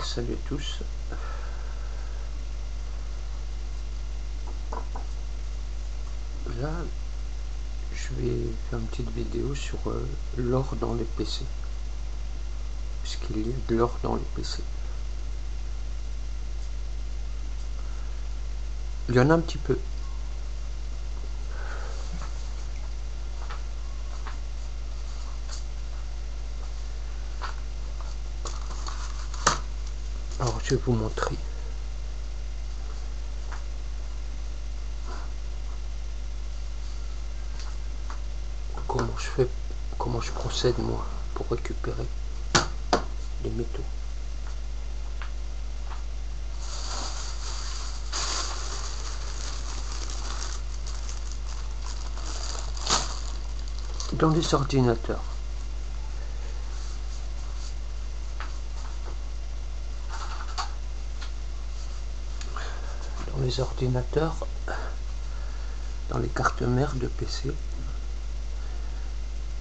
Salut à tous. Là, je vais faire une petite vidéo sur l'or dans les PC. Puisqu'il y a de l'or dans les PC. Il y en a un petit peu. Alors, je vais vous montrer. Comment je procède moi pour récupérer les métaux. Dans les ordinateurs. Dans les ordinateurs, dans les cartes mères de PC,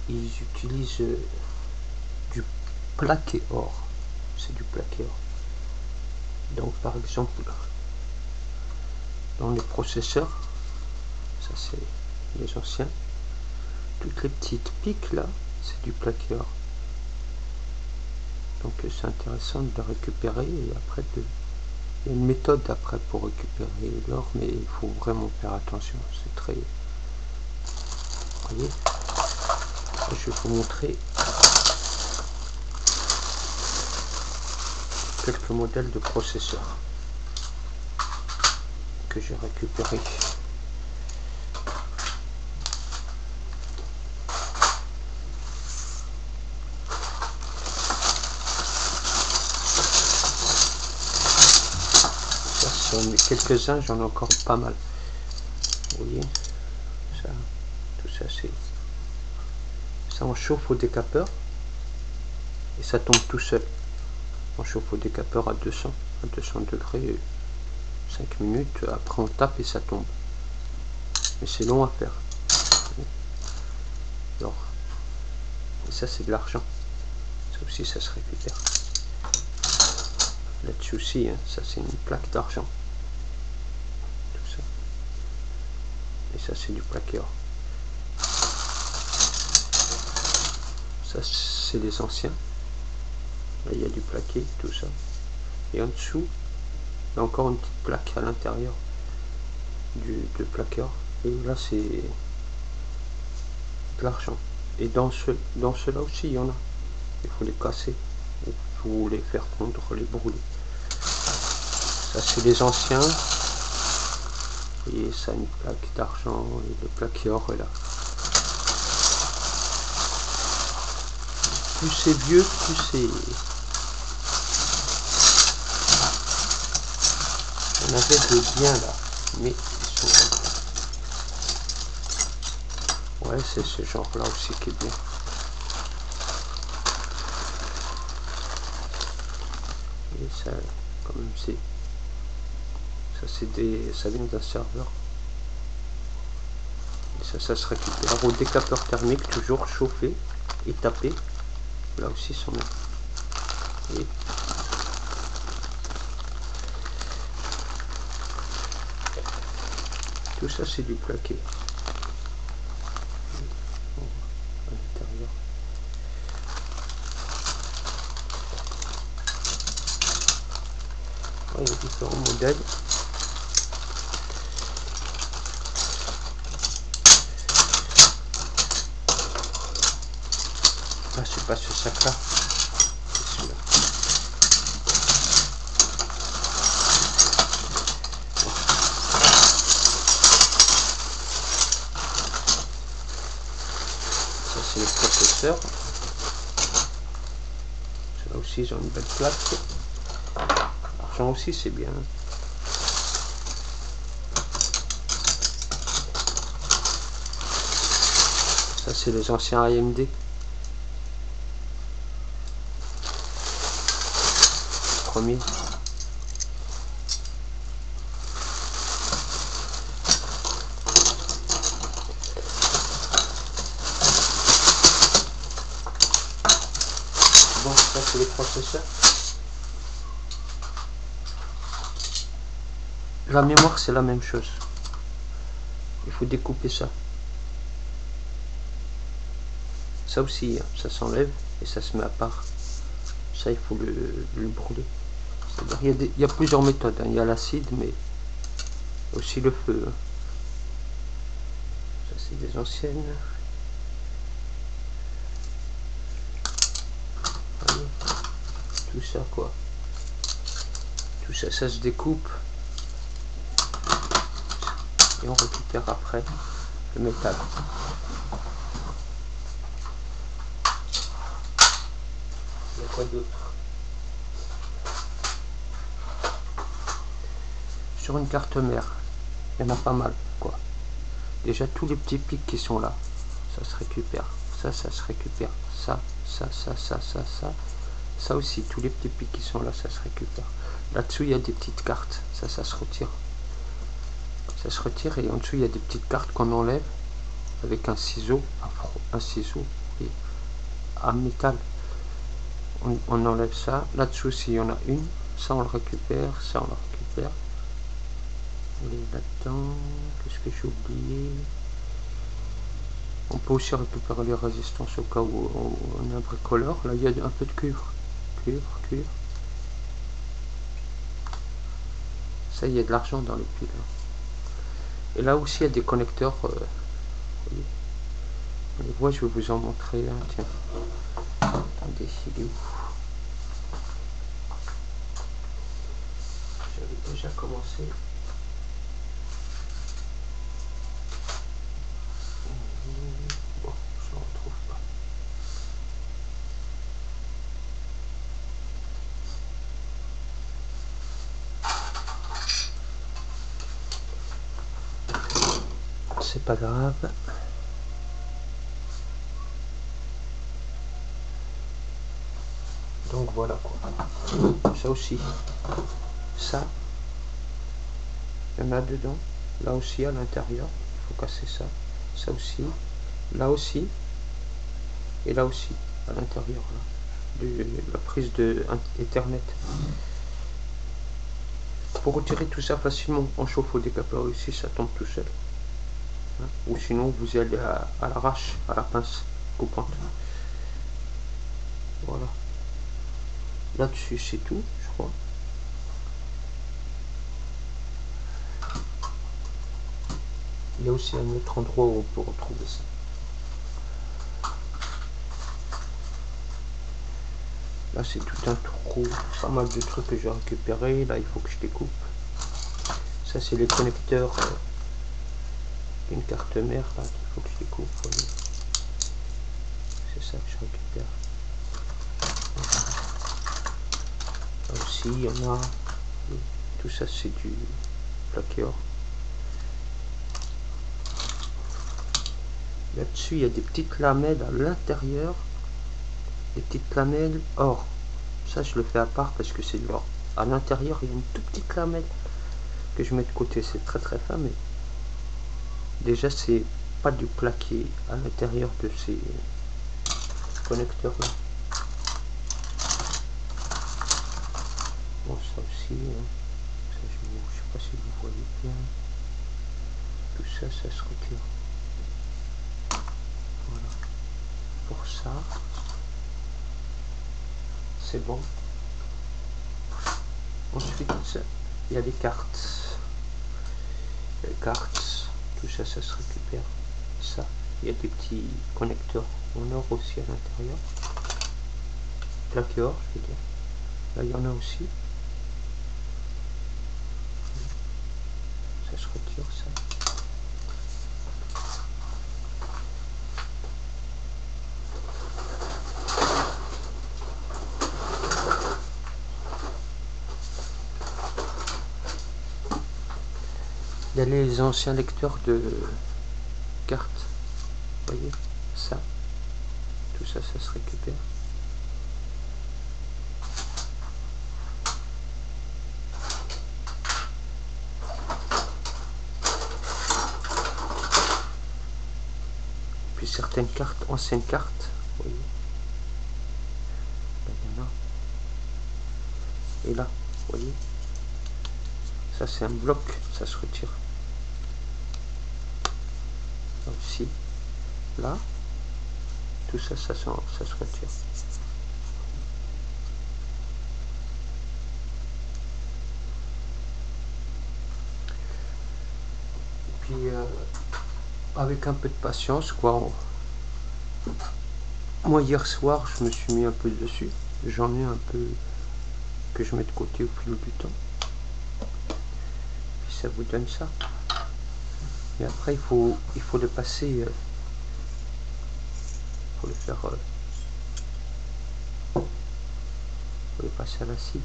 ils utilisent du plaqué or. C'est du plaqué or. Donc par exemple, dans les processeurs, ça c'est les anciens, toutes les petites piques là, c'est du plaqué or. Donc c'est intéressant de le récupérer et après il y a une méthode après pour récupérer l'or, mais il faut vraiment faire attention, c'est très... Vous voyez, je vais vous montrer quelques modèles de processeurs que j'ai récupérés. Quelques-uns, j'en ai encore pas mal. Vous voyez, ça, tout ça c'est... Ça on chauffe au décapeur et ça tombe tout seul. On chauffe au décapeur à 200 degrés, 5 minutes, après on tape et ça tombe. Mais c'est long à faire. Alors, et ça c'est de l'argent. Ça aussi ça se récupère. Là-dessus aussi, hein, ça c'est une plaque d'argent. Tout ça. Et ça c'est du plaqué or. Ça c'est les anciens. Là il y a du plaqué, tout ça. Et en dessous, il y a encore une petite plaque à l'intérieur de plaqué or. Et là c'est de l'argent. Et dans ceux-là aussi il y en a. Il faut les casser. Il faut les faire fondre, les brûler. Ça c'est les anciens. Et ça a une plaque d'argent et le plaqué or est là. Plus c'est vieux, plus c'est... On avait de bien là, mais ils sont... Ouais, c'est ce genre là aussi qui est bien. Et ça, quand même, c'est... Ça vient d'un serveur. Et ça se récupère au décapeur thermique, toujours chauffé et tapé. Là aussi, sont là. Et tout ça, c'est du plaqué. À l'intérieur. Il y a différents modèles. Ah, c'est pas ce sac là, c'est celui-là. Ça c'est le processeur. Là aussi ils ont une belle plaque. L'argent aussi c'est bien. Ça c'est les anciens AMD. Premier. Bon, ça c'est les processeurs. La mémoire, c'est la même chose. Il faut découper ça. Ça aussi, ça s'enlève et ça se met à part. Ça, il faut le brûler. Il y a plusieurs méthodes. Il y a l'acide, mais aussi le feu. Ça, c'est des anciennes. Allez. Tout ça, quoi. Tout ça, ça se découpe. Et on récupère après le métal. Il y a quoi d'autre? Sur une carte mère, il y en a pas mal, quoi. Déjà, tous les petits pics qui sont là, ça se récupère. Ça se récupère. Ça aussi, tous les petits pics qui sont là, ça se récupère. Là-dessous, il y a des petites cartes. Ça se retire. Ça se retire et en dessous, il y a des petites cartes qu'on enlève avec un ciseau, et à métal. On enlève ça. Là-dessous aussi, il y en a une. Ça, on le récupère. Ça, on le récupère. On est là-dedans. Qu'est-ce que j'ai oublié? On peut aussi récupérer les résistances au cas où on a un bricoleur. Là, il y a un peu de cuivre. Cuivre. Ça, il y a de l'argent dans les piles. Et là aussi, il y a des connecteurs. On les voit, je vais vous en montrer. Tiens. Attendez, il est où? J'avais déjà commencé. Bon, je ne retrouve pas. C'est pas grave. Donc voilà quoi. Ça aussi. Ça. Il y en a dedans. Là aussi à l'intérieur. Il faut casser ça. Ça aussi. Là aussi. Et là aussi. À l'intérieur. La prise de Ethernet. Pour retirer tout ça facilement, on chauffe au décapeur ici, ça tombe tout seul. Ou sinon vous allez à l'arrache, à la pince coupante. Voilà. Là-dessus c'est tout, je crois. Il y a aussi un autre endroit où on peut retrouver ça. Là c'est tout un trou, pas mal de trucs que j'ai récupéré. Là il faut que je découpe. Ça c'est les connecteurs d'une carte mère là qu'il faut que je découpe. C'est ça que je récupère. Là aussi il y en a. Tout ça c'est du plaqué or. Là-dessus il y a des petites lamelles à l'intérieur. Des petites lamelles or. Ça je le fais à part parce que c'est de l'or. À l'intérieur il y a une toute petite lamelle que je mets de côté. C'est très fin, mais déjà c'est pas du plaqué à l'intérieur de ces connecteurs là. Bon ça aussi, ça, je sais pas si vous voyez bien. Tout ça, ça se retire. Voilà. Pour ça, c'est bon. Ensuite, il y a les cartes. Les cartes, tout ça, ça se récupère. Ça, il y a des petits connecteurs en or aussi à l'intérieur. Plaqué or, je veux dire. Là, il y en a aussi. Ça se retire, ça. Il y a les anciens lecteurs de cartes. Vous voyez, ça. Tout ça, ça se récupère. Puis certaines cartes, anciennes cartes, vous voyez. Là, il y en a. Et là, vous voyez. Ça c'est un bloc, ça se retire. Là aussi, là, tout ça, ça se retire. Et puis avec un peu de patience, quoi. Moi hier soir, je me suis mis un peu dessus. J'en ai un peu que je mets de côté au fil du temps. Puis ça vous donne ça. Et après, il faut le passer. Il faut le faire. Faut le passer à l'acide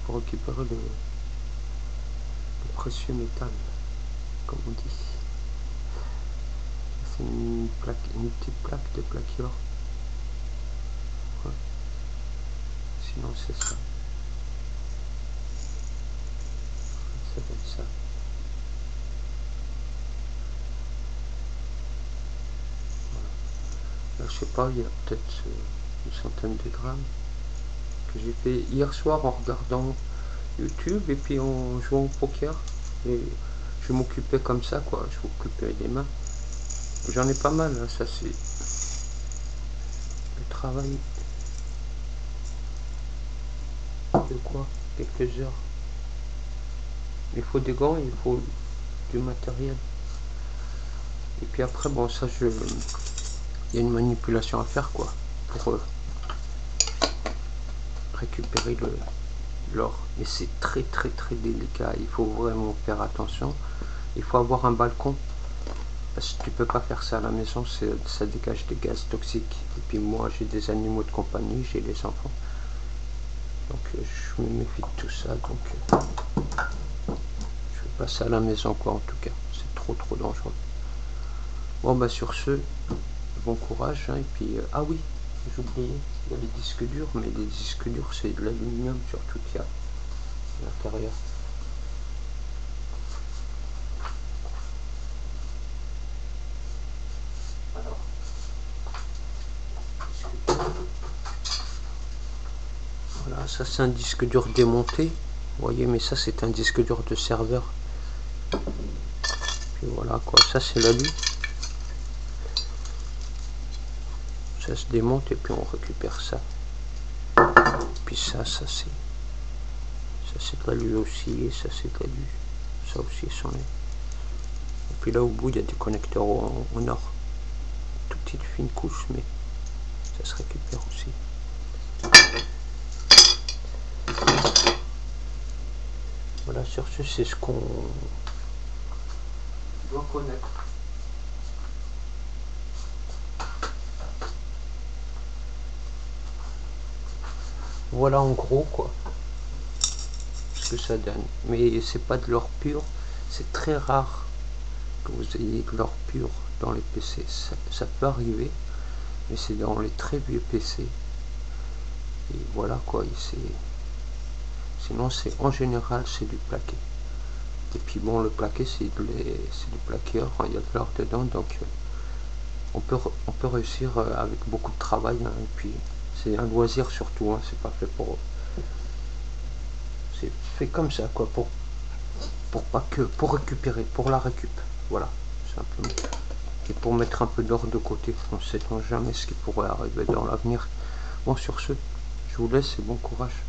pour récupérer le précieux métal, comme on dit. C'est une petite plaque de plaqueur. Ouais. Sinon c'est ça. Ça donne ça. Voilà. Là, je sais pas, il y a peut-être une centaine de grammes que j'ai fait hier soir en regardant YouTube et puis en jouant au poker. Et je m'occupais comme ça, quoi. Je m'occupais des mains. J'en ai pas mal, hein. Ça c'est le travail de quoi? Quelques heures. Il faut des gants, il faut du matériel. Et puis après, bon, ça, il y a une manipulation à faire, quoi, pour récupérer l'or. Mais c'est très délicat. Il faut vraiment faire attention. Il faut avoir un balcon. Parce que tu peux pas faire ça à la maison, ça dégage des gaz toxiques. Et puis moi, j'ai des animaux de compagnie, j'ai les enfants. Donc je me méfie de tout ça. Donc je fais pas ça à la maison, quoi, en tout cas. C'est trop dangereux. Bon, bah sur ce, bon courage. Hein, et puis, ah oui, j'ai oublié, il y a les disques durs, mais les disques durs, c'est de l'aluminium surtout qu'il y a à l'intérieur. Alors, voilà, ça c'est un disque dur démonté. Vous voyez, mais ça c'est un disque dur de serveur. Puis voilà quoi, ça c'est l'alu. Ça se démonte et puis on récupère ça. Puis ça c'est de l'alu aussi, et ça c'est de l'alu. Ça aussi c'en est. Et puis là au bout il y a des connecteurs en or. Toute petite fine couche, mais ça se récupère aussi. Voilà, sur ce, c'est ce qu'on doit connaître. Voilà en gros quoi ce que ça donne. Mais c'est pas de l'or pur, c'est très rare que vous ayez de l'or pur dans les PC. Ça peut arriver, mais c'est dans les très vieux PC. Et voilà quoi, sinon c'est en général c'est du plaqué. Et puis bon, le plaqué c'est du plaqueur, il y a de l'or dedans, donc on peut réussir avec beaucoup de travail, hein, et puis c'est un loisir surtout, hein, c'est pas fait pour... C'est fait comme ça quoi, pour récupérer, pour la récup, voilà, simplement. Et pour mettre un peu d'or de côté, on ne sait jamais ce qui pourrait arriver dans l'avenir. Bon, sur ce, je vous laisse et bon courage.